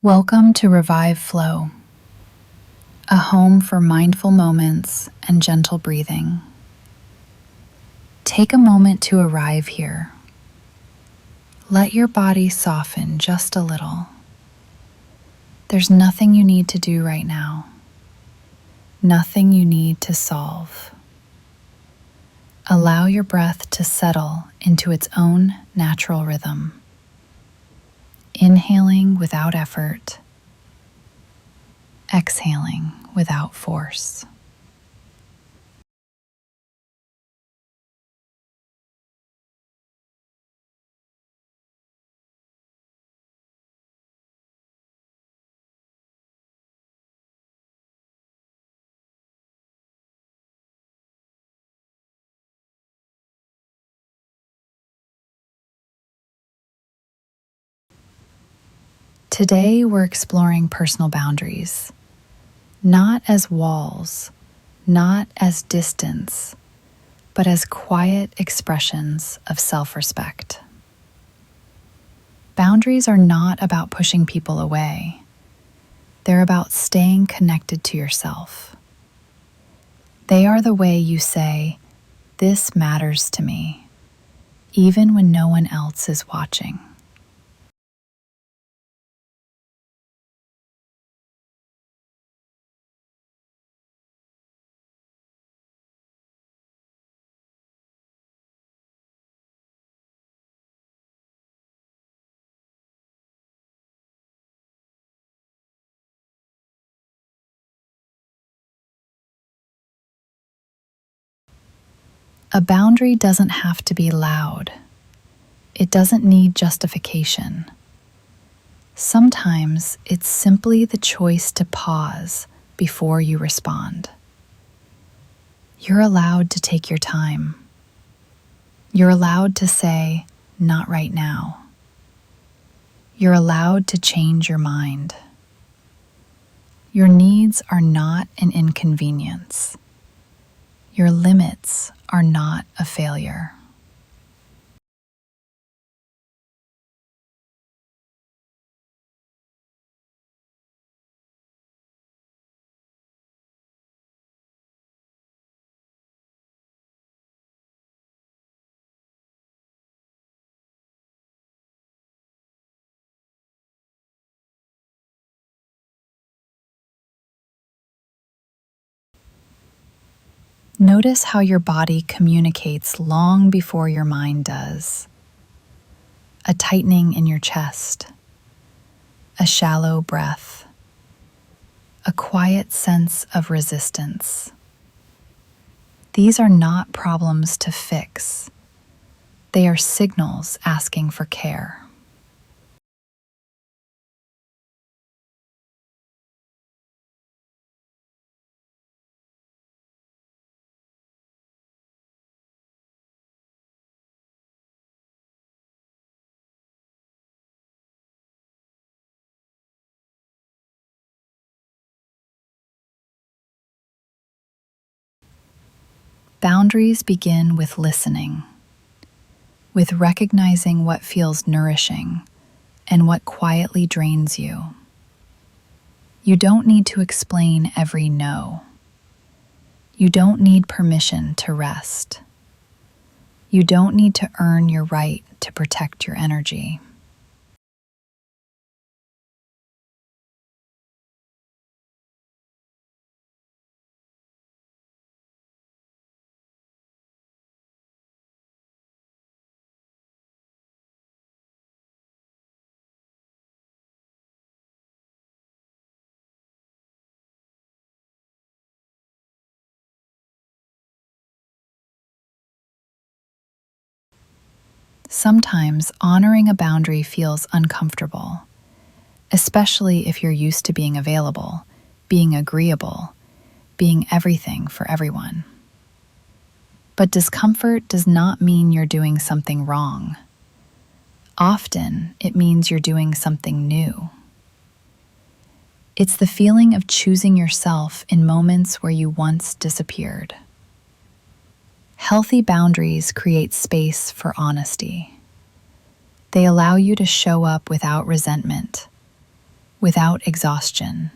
Welcome to Revive Flow, a home for mindful moments and gentle breathing. Take a moment to arrive here. Let your body soften just a little. There's nothing you need to do right now, nothing you need to solve. Allow your breath to settle into its own natural rhythm. Inhaling without effort, exhaling without force. Today, we're exploring personal boundaries, not as walls, not as distance, but as quiet expressions of self-respect. Boundaries are not about pushing people away. They're about staying connected to yourself. They are the way you say, "This matters to me," even when no one else is watching. A boundary doesn't have to be loud. It doesn't need justification. Sometimes it's simply the choice to pause before you respond. You're allowed to take your time. You're allowed to say, "Not right now." You're allowed to change your mind. Your needs are not an inconvenience. Your limits are not a failure. Notice how your body communicates long before your mind does. A tightening in your chest, a shallow breath, a quiet sense of resistance. These are not problems to fix. They are signals asking for care. Boundaries begin with listening, with recognizing what feels nourishing and what quietly drains you. You don't need to explain every no. You don't need permission to rest. You don't need to earn your right to protect your energy. Sometimes honoring a boundary feels uncomfortable, especially if you're used to being available, being agreeable, being everything for everyone. But discomfort does not mean you're doing something wrong. Often, it means you're doing something new. It's the feeling of choosing yourself in moments where you once disappeared. Healthy boundaries create space for honesty. They allow you to show up without resentment, without exhaustion,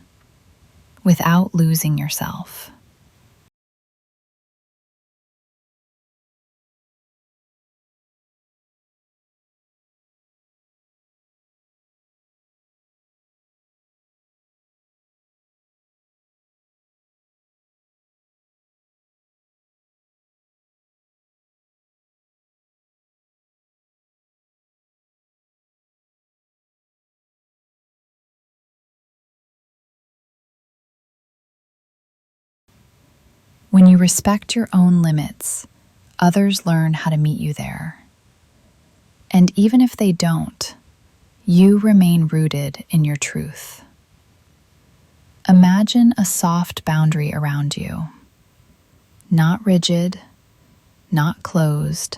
without losing yourself. When you respect your own limits, others learn how to meet you there. And even if they don't, you remain rooted in your truth. Imagine a soft boundary around you, not rigid, not closed,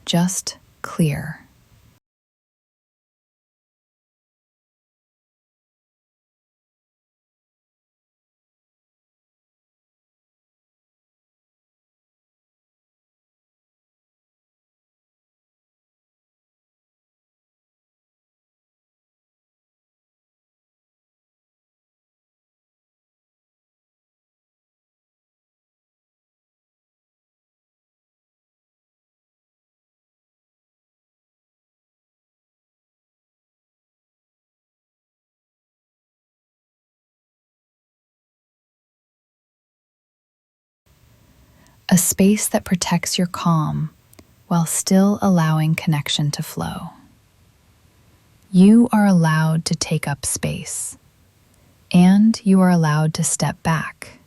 just clear. A space that protects your calm while still allowing connection to flow. You are allowed to take up space, and you are allowed to step back.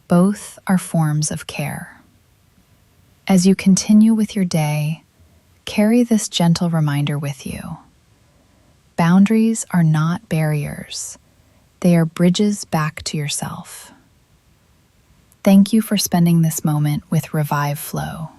Both are forms of care. As you continue with your day, carry this gentle reminder with you. Boundaries are not barriers, they are bridges back to yourself. Thank you for spending this moment with Revive Flow.